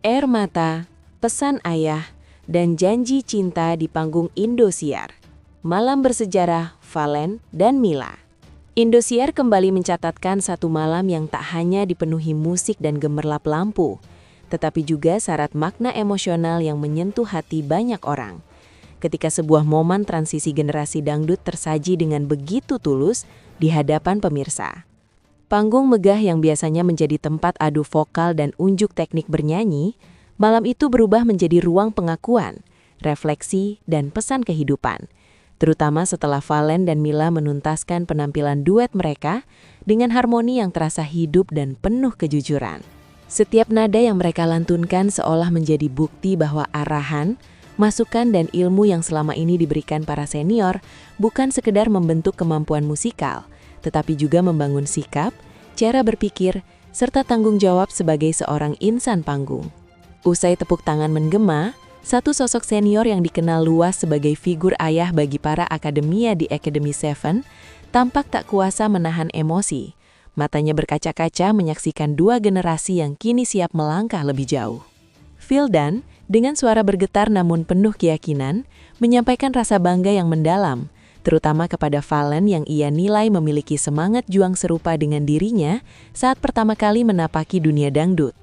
Air Mata, Pesan Ayah, dan Janji Cinta di panggung Indosiar. Malam bersejarah Valen dan Mila. Indosiar kembali mencatatkan satu malam yang tak hanya dipenuhi musik dan gemerlap lampu, tetapi juga syarat makna emosional yang menyentuh hati banyak orang. Ketika sebuah momen transisi generasi dangdut tersaji dengan begitu tulus di hadapan pemirsa. Panggung megah yang biasanya menjadi tempat adu vokal dan unjuk teknik bernyanyi, malam itu berubah menjadi ruang pengakuan, refleksi, dan pesan kehidupan. Terutama setelah Valen dan Mila menuntaskan penampilan duet mereka dengan harmoni yang terasa hidup dan penuh kejujuran. Setiap nada yang mereka lantunkan seolah menjadi bukti bahwa arahan, masukan, dan ilmu yang selama ini diberikan para senior bukan sekedar membentuk kemampuan musikal, tetapi juga membangun sikap, cara berpikir, serta tanggung jawab sebagai seorang insan panggung. Usai tepuk tangan menggema, satu sosok senior yang dikenal luas sebagai figur ayah bagi para akademia di Academy 7 tampak tak kuasa menahan emosi. Matanya berkaca-kaca menyaksikan dua generasi yang kini siap melangkah lebih jauh. Vildan, dengan suara bergetar namun penuh keyakinan, menyampaikan rasa bangga yang mendalam, terutama kepada Valen yang ia nilai memiliki semangat juang serupa dengan dirinya saat pertama kali menapaki dunia dangdut.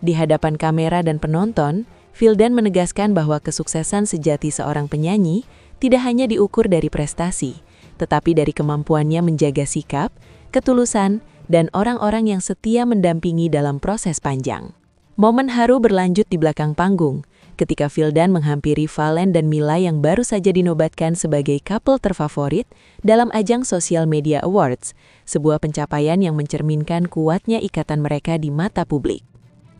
Di hadapan kamera dan penonton, Vildan menegaskan bahwa kesuksesan sejati seorang penyanyi tidak hanya diukur dari prestasi, tetapi dari kemampuannya menjaga sikap, ketulusan, dan orang-orang yang setia mendampingi dalam proses panjang. Momen haru berlanjut di belakang panggung, ketika Vildan menghampiri Valen dan Mila yang baru saja dinobatkan sebagai couple terfavorit dalam ajang Social Media Awards, sebuah pencapaian yang mencerminkan kuatnya ikatan mereka di mata publik.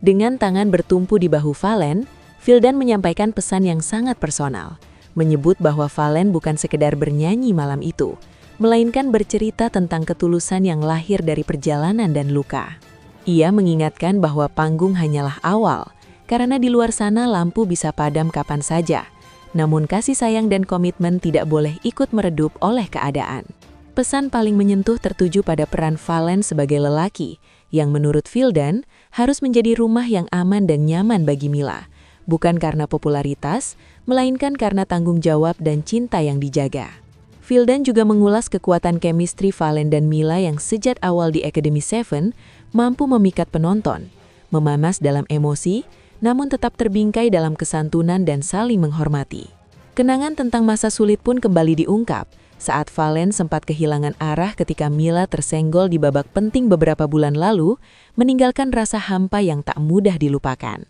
Dengan tangan bertumpu di bahu Valen, Vildan menyampaikan pesan yang sangat personal, menyebut bahwa Valen bukan sekedar bernyanyi malam itu, melainkan bercerita tentang ketulusan yang lahir dari perjalanan dan luka. Ia mengingatkan bahwa panggung hanyalah awal, karena di luar sana lampu bisa padam kapan saja. Namun kasih sayang dan komitmen tidak boleh ikut meredup oleh keadaan. Pesan paling menyentuh tertuju pada peran Valen sebagai lelaki, yang menurut Vildan harus menjadi rumah yang aman dan nyaman bagi Mila. Bukan karena popularitas, melainkan karena tanggung jawab dan cinta yang dijaga. Vildan juga mengulas kekuatan chemistry Valen dan Mila yang sejak awal di Academy 7 mampu memikat penonton, memanas dalam emosi, namun tetap terbingkai dalam kesantunan dan saling menghormati. Kenangan tentang masa sulit pun kembali diungkap, saat Valen sempat kehilangan arah ketika Mila tersenggol di babak penting beberapa bulan lalu, meninggalkan rasa hampa yang tak mudah dilupakan.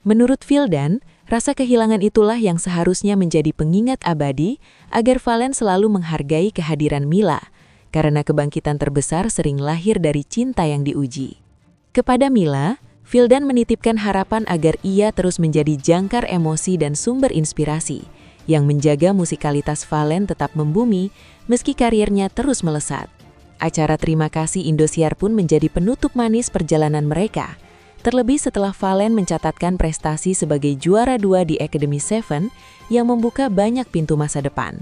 Menurut Vildan, rasa kehilangan itulah yang seharusnya menjadi pengingat abadi agar Valen selalu menghargai kehadiran Mila, karena kebangkitan terbesar sering lahir dari cinta yang diuji. Kepada Mila, Vildan menitipkan harapan agar ia terus menjadi jangkar emosi dan sumber inspirasi, yang menjaga musikalitas Valen tetap membumi meski karirnya terus melesat. Acara Terima Kasih Indosiar pun menjadi penutup manis perjalanan mereka, terlebih setelah Valen mencatatkan prestasi sebagai juara 2 di Academy 7 yang membuka banyak pintu masa depan.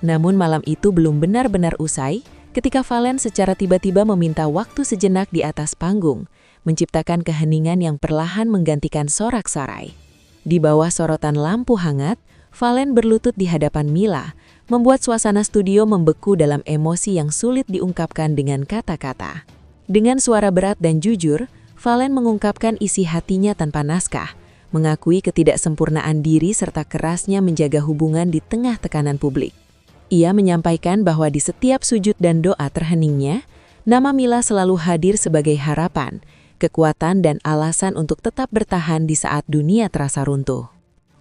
Namun malam itu belum benar-benar usai ketika Valen secara tiba-tiba meminta waktu sejenak di atas panggung, menciptakan keheningan yang perlahan menggantikan sorak-sorai. Di bawah sorotan lampu hangat, Valen berlutut di hadapan Mila, membuat suasana studio membeku dalam emosi yang sulit diungkapkan dengan kata-kata. Dengan suara berat dan jujur, Valen mengungkapkan isi hatinya tanpa naskah, mengakui ketidaksempurnaan diri serta kerasnya menjaga hubungan di tengah tekanan publik. Ia menyampaikan bahwa di setiap sujud dan doa terheningnya, nama Mila selalu hadir sebagai harapan, kekuatan dan alasan untuk tetap bertahan di saat dunia terasa runtuh.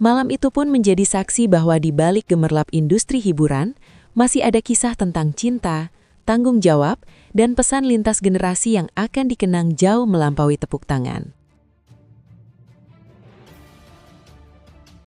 Malam itu pun menjadi saksi bahwa di balik gemerlap industri hiburan, masih ada kisah tentang cinta, tanggung jawab, dan pesan lintas generasi yang akan dikenang jauh melampaui tepuk tangan.